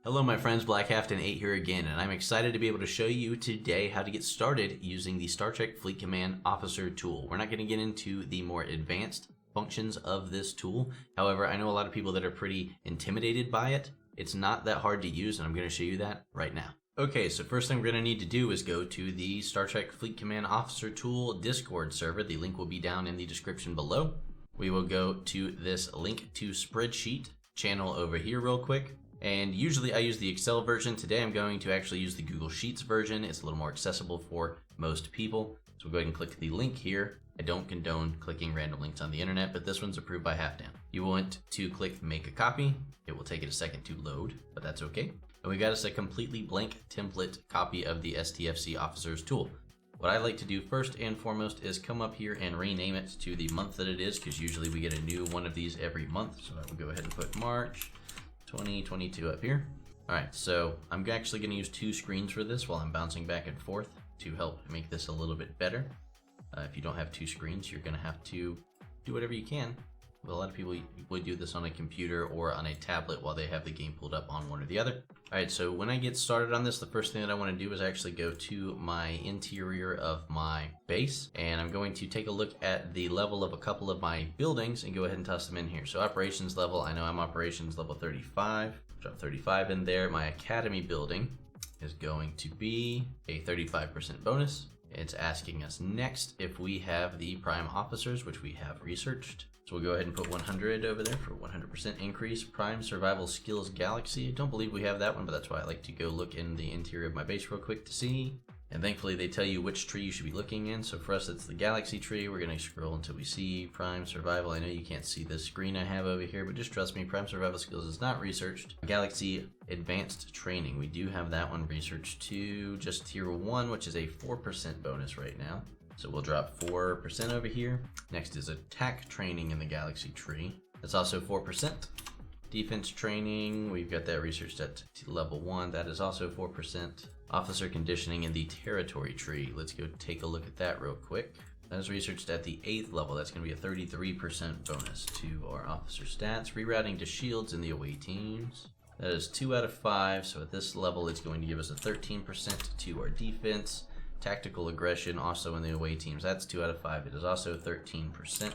Hello my friends, 𝗂𝗂𝗁𝗂 here again, and I'm excited to be able to show you today how to get started using the Star Trek Fleet Command Officer tool. We're not going to get into the more advanced functions of this tool. However, I know a lot of people that are pretty intimidated by it. It's not that hard to use, and I'm going to show you that right now. Okay, so first thing we're going to need to do is go to the Star Trek Fleet Command Officer tool Discord server. The link will be down in the description below. We will go to this link to spreadsheet channel over here real quick. And usually I use the Excel version. Today I'm going to actually use the Google Sheets version. It's a little more accessible for most people. So we'll go ahead and click the link here. I don't condone clicking random links on the internet, but this one's approved by Halfdan. You want to click make a copy. It will take it a second to load, but that's okay. And we got us a completely blank template copy of the STFC Officers tool. What I like to do first and foremost is come up here and rename it to the month that it is, because usually we get a new one of these every month. So I will go ahead and put March 2022 up here. All right, so I'm actually going to use two screens for this while I'm bouncing back and forth to help make this a little bit better. If you don't have two screens, you're going to have to do whatever you can. But a lot of people would do this on a computer or on a tablet while they have the game pulled up on one or the other. All right, so when I get started on this, the first thing that I want to do is actually go to my interior of my base, and I'm going to take a look at the level of a couple of my buildings and go ahead and toss them in here. So operations level, I know I'm operations level 35, drop 35 in there. My academy building is going to be a 35% bonus. It's asking us next if we have the prime officers, which we have researched. So we'll go ahead and put 100 over there for 100% increase. Prime Survival Skills Galaxy. I don't believe we have that one, but that's why I like to go look in the interior of my base real quick to see. And thankfully they tell you which tree you should be looking in. So for us, it's the Galaxy tree. We're going to scroll until we see Prime Survival. I know you can't see the screen I have over here, but just trust me, Prime Survival Skills is not researched. Galaxy Advanced Training. We do have that one researched to just tier 1, which is a 4% bonus right now. So we'll drop 4% over here. Next is attack training in the Galaxy tree. That's also 4%. Defense training, we've got that researched at level 1. That is also 4%. Officer conditioning in the territory tree. Let's go take a look at that real quick. That is researched at the 8th level. That's going to be a 33% bonus to our officer stats. Rerouting to shields in the away teams. That is 2 out of 5. So at this level, it's going to give us a 13% to our defense. Tactical aggression also in the away teams. That's 2 out of 5. It is also 13%.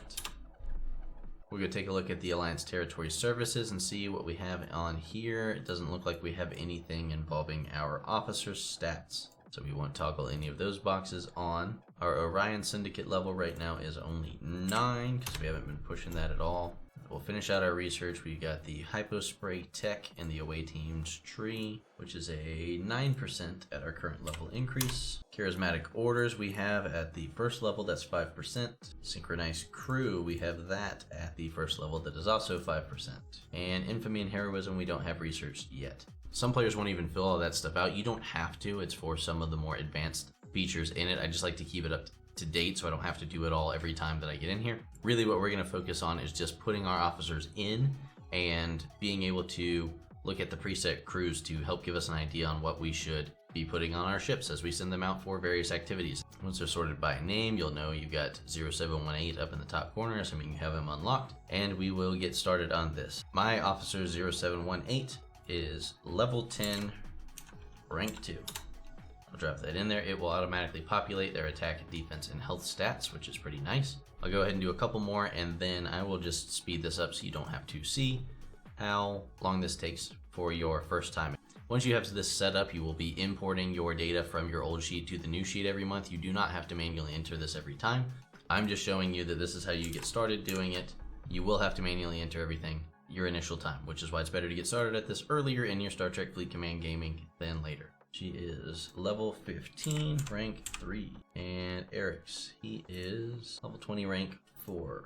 We're going to take a look at the Alliance Territory Services and see what we have on here. It doesn't look like we have anything involving our officer stats, so we won't toggle any of those boxes on. Our Orion Syndicate level right now is only 9 because we haven't been pushing that at all. We'll finish out our research. We got the Hypospray Tech in the away team's tree, which is a 9% at our current level increase. Charismatic Orders we have at the first level, that's 5%. Synchronized Crew, we have that at the first level, that is also 5%. And Infamy and Heroism we don't have researched yet. Some players won't even fill all that stuff out. You don't have to. It's for some of the more advanced features in it. I just like to keep it up to date so I don't have to do it all every time that I get in here. Really what we're going to focus on is just putting our officers in and being able to look at the preset crews to help give us an idea on what we should be putting on our ships as we send them out for various activities. Once they're sorted by name, you'll know you've got 0718 up in the top corner, assuming you have them unlocked, and we will get started on this. My officer 0718 is level 10, rank 2. I'll drop that in there. It will automatically populate their attack, defense, and health stats, which is pretty nice. I'll go ahead and do a couple more, and then I will just speed this up so you don't have to see how long this takes for your first time. Once you have this set up, you will be importing your data from your old sheet to the new sheet every month. You do not have to manually enter this every time. I'm just showing you that this is how you get started doing it. You will have to manually enter everything your initial time, which is why it's better to get started at this earlier in your Star Trek Fleet Command gaming than later. She is level 15, rank 3. And Eric's, he is level 20, rank 4.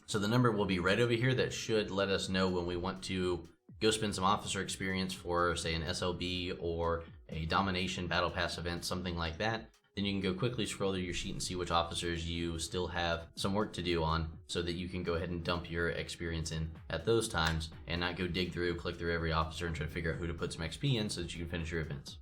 So the number will be right over here. That should let us know when we want to go spend some officer experience for, say, an SLB or a domination battle pass event, something like that. Then you can go quickly scroll through your sheet and see which officers you still have some work to do on so that you can go ahead and dump your experience in at those times and not go dig through, click through every officer and try to figure out who to put some XP in so that you can finish your events.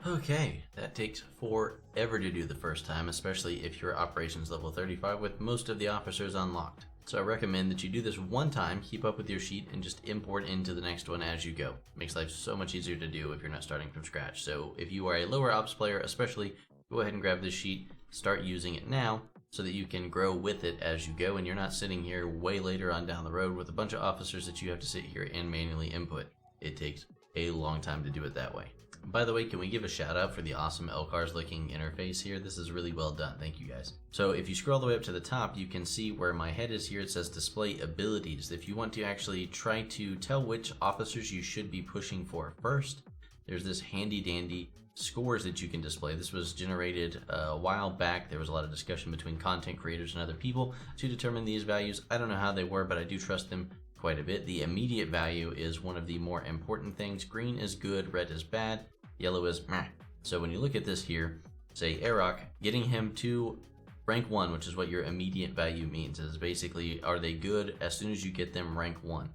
Okay, that takes forever to do the first time, especially if you're operations level 35 with most of the officers unlocked. So I recommend that you do this one time, keep up with your sheet, and just import into the next one as you go. Makes life so much easier to do if you're not starting from scratch. So if you are a lower ops player especially, go ahead and grab this sheet, start using it now, so that you can grow with it as you go, and you're not sitting here way later on down the road with a bunch of officers that you have to sit here and manually input. It takes a long time to do it that way. By the way, can we give a shout out for the awesome 𝗂𝗏𝗏 looking interface here? This is really well done. Thank you guys. So if you scroll all the way up to the top, you can see where my head is here. It says display abilities. If you want to actually try to tell which officers you should be pushing for first, there's this handy dandy scores that you can display. This was generated a while back. There was a lot of discussion between content creators and other people to determine these values. I don't know how they were, but I do trust them quite a bit. The immediate value is one of the more important things. Green is good, red is bad, yellow is meh. So when you look at this here, say 𝗂𝗏𝗏, getting him to rank 1, which is what your immediate value means, is basically, are they good as soon as you get them rank 1?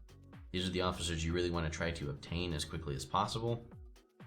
These are the officers you really want to try to obtain as quickly as possible.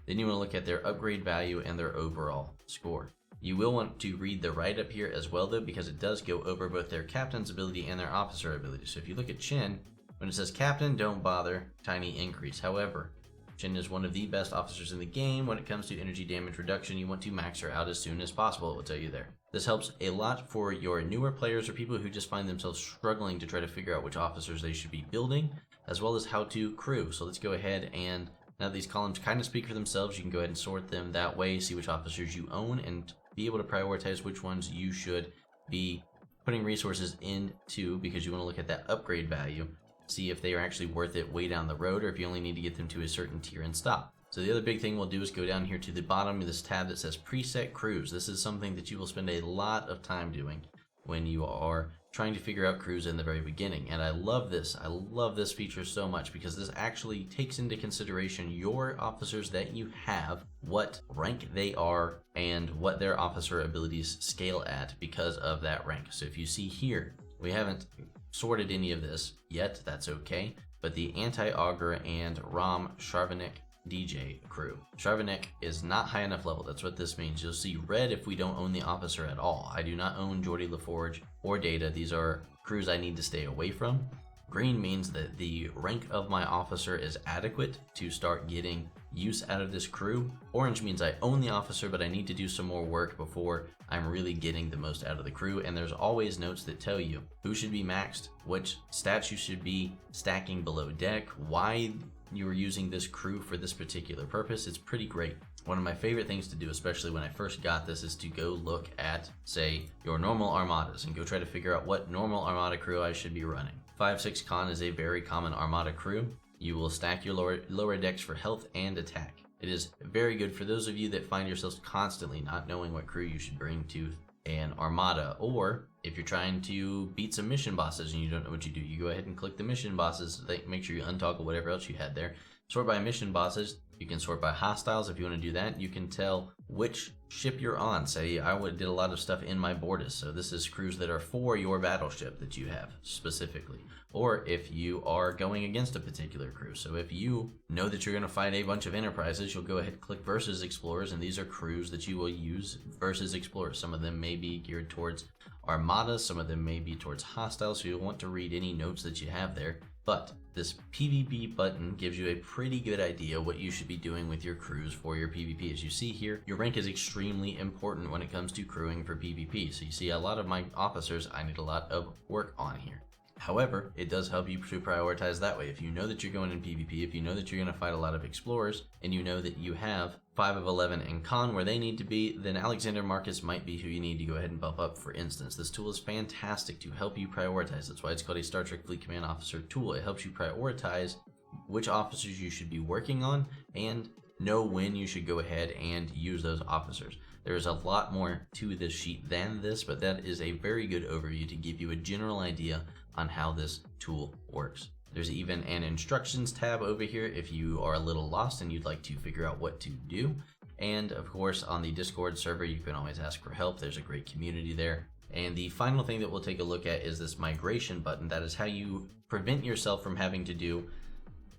Then you want to look at their upgrade value and their overall score. You will want to read the write-up here as well though, because it does go over both their captain's ability and their officer ability. So if you look at 𝗁, when it says captain, don't bother, tiny increase. However, 𝗁 is one of the best officers in the game. When it comes to energy damage reduction, you want to max her out as soon as possible, it will tell you there. This helps a lot for your newer players or people who just find themselves struggling to try to figure out which officers they should be building, as well as how to crew. So let's go ahead and, now that these columns kind of speak for themselves, you can go ahead and sort them that way, see which officers you own, and be able to prioritize which ones you should be putting resources into, because you want to look at that upgrade value, see if they are actually worth it way down the road, or if you only need to get them to a certain tier and stop. So the other big thing we'll do is go down here to the bottom of this tab that says preset crews. This is something that you will spend a lot of time doing when you are trying to figure out crews in the very beginning. And I love this. I love this feature so much because this actually takes into consideration your officers that you have, what rank they are, and what their officer abilities scale at because of that rank. So if you see here, we haven't sorted any of this yet, that's okay, but the anti-augur and 𝗰𝗵𝘁 crew. 𝗰𝗵𝘁 is not high enough level, that's what this means. You'll see red if we don't own the officer at all. I do not own 𝘂𝗶𝘁𝗵𝗏 or Data. These are crews I need to stay away from. Green means that the rank of my officer is adequate to start getting use out of this crew. Orange means I own the officer, but I need to do some more work before I'm really getting the most out of the crew. And there's always notes that tell you who should be maxed, which stats you should be stacking below deck, why you are using this crew for this particular purpose. It's pretty great. One of my favorite things to do, especially when I first got this, is to go look at, say, your normal armadas and go try to figure out what normal armada crew I should be running. 𝗂𝗏𝗁𝗏 is a very common armada crew. You will stack your lower decks for health and attack. It is very good for those of you that find yourselves constantly not knowing what crew you should bring to an armada, or if you're trying to beat some mission bosses and you don't know what you do, you go ahead and click the mission bosses. Make sure you untoggle whatever else you had there. Sort by mission bosses. You can sort by hostiles if you want to do that. You can tell which ship you're on. Say I did a lot of stuff in my Bordas, so this is crews that are for your battleship that you have specifically. Or if you are going against a particular crew. So if you know that you're going to fight a bunch of enterprises, you'll go ahead and click versus explorers, and these are crews that you will use versus explorers. Some of them may be geared towards armadas, some of them may be towards hostiles, so you'll want to read any notes that you have there. But this PvP button gives you a pretty good idea what you should be doing with your crews for your PvP. As you see here, your rank is extremely important when it comes to crewing for PvP. So you see a lot of my officers, I need a lot of work on here. However, it does help you to prioritize that way. If you know that you're going in PvP, if you know that you're going to fight a lot of explorers, and you know that you have 5 of 11 and Con where they need to be, then Alexander Marcus might be who you need to go ahead and buff up, for instance. This tool is fantastic to help you prioritize. That's why it's called a Star Trek Fleet Command Officer tool. It helps you prioritize which officers you should be working on and know when you should go ahead and use those officers. There's a lot more to this sheet than this, but that is a very good overview to give you a general idea on how this tool works. There's even an instructions tab over here if you are a little lost and you'd like to figure out what to do. And of course, on the Discord server, you can always ask for help. There's a great community there. And the final thing that we'll take a look at is this migration button. That is how you prevent yourself from having to do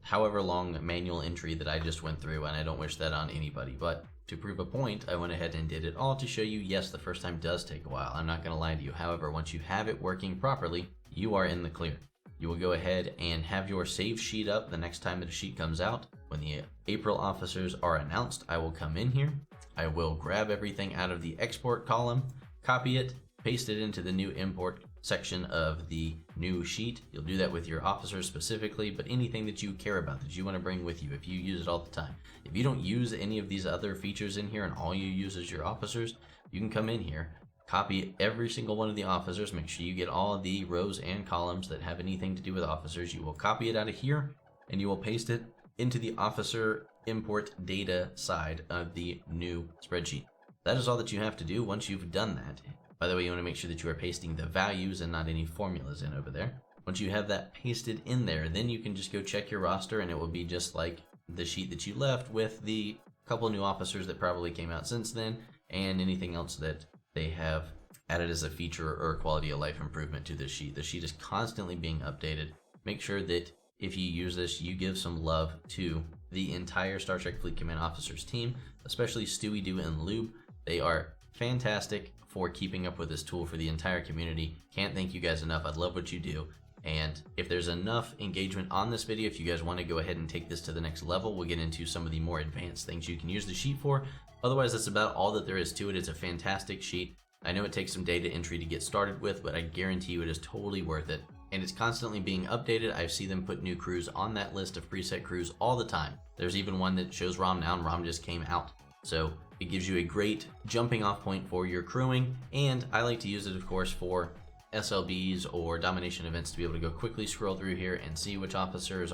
however long manual entry that I just went through, and I don't wish that on anybody. But to prove a point, I went ahead and did it all to show you, yes, the first time does take a while. I'm not going to lie to you. However, once you have it working properly, you are in the clear. You will go ahead and have your save sheet up the next time that a sheet comes out. When the April officers are announced, I will come in here. I will grab everything out of the export column, copy it, paste it into the new import section of the new sheet. You'll do that with your officers specifically, but anything that you care about, that you want to bring with you, if you use it all the time. If you don't use any of these other features in here and all you use is your officers, you can come in here, copy every single one of the officers, make sure you get all of the rows and columns that have anything to do with officers. You will copy it out of here and you will paste it into the officer import data side of the new spreadsheet. That is all that you have to do once you've done that. By the way, you want to make sure that you are pasting the values and not any formulas in over there. Once you have that pasted in there, then you can just go check your roster and it will be just like the sheet that you left with the couple new officers that probably came out since then and anything else that they have added as a feature or quality of life improvement to this sheet. The sheet is constantly being updated. Make sure that if you use this, you give some love to the entire Star Trek Fleet Command Officers team, especially 𝗂𝗶𝘁 and 𝘂𝗵𝘁. They are fantastic for keeping up with this tool for the entire community. Can't thank you guys enough. I love what you do. And if there's enough engagement on this video, if you guys want to go ahead and take this to the next level, we'll get into some of the more advanced things you can use the sheet for. Otherwise, that's about all that there is to it. It's a fantastic sheet. I know it takes some data entry to get started with, but I guarantee you it is totally worth it. And it's constantly being updated. I see them put new crews on that list of preset crews all the time. There's even one that shows ROM now, and ROM just came out. So it gives you a great jumping off point for your crewing, and I like to use it, of course, for SLBs or domination events to be able to go quickly scroll through here and see which officers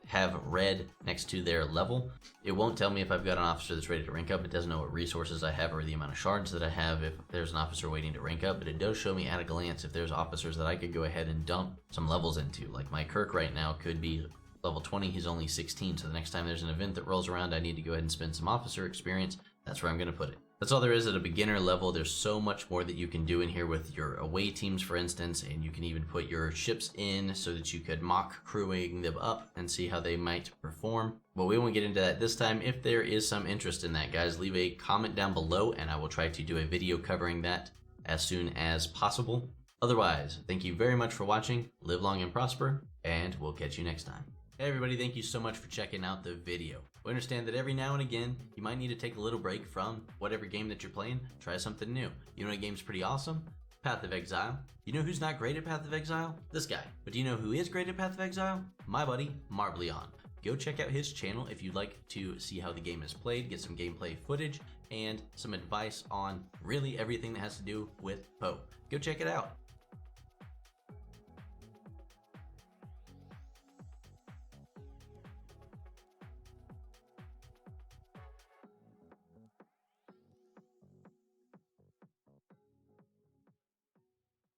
have red next to their level. It won't tell me if I've got an officer that's ready to rank up. It doesn't know what resources I have or the amount of shards that I have if there's an officer waiting to rank up, but it does show me at a glance if there's officers that I could go ahead and dump some levels into. Like my Kirk right now could be level 20, he's only 16, so the next time there's an event that rolls around, I need to go ahead and spend some officer experience. That's where I'm going to put it. That's all there is at a beginner level. There's so much more that you can do in here with your away teams, for instance, and you can even put your ships in so that you could mock crewing them up and see how they might perform. But we won't get into that this time. If there is some interest in that, guys, leave a comment down below and I will try to do a video covering that as soon as possible. Otherwise, thank you very much for watching. Live long and prosper, and we'll catch you next time. Hey everybody, thank you so much for checking out the video. We understand that every now and again, you might need to take a little break from whatever game that you're playing, try something new. You know what game's pretty awesome? Path of Exile. You know who's not great at Path of Exile? This guy. But do you know who is great at Path of Exile? My buddy, 𝗂𝗵𝘁. Go check out his channel if you'd like to see how the game is played, get some gameplay footage, and some advice on really everything that has to do with Poe. Go check it out.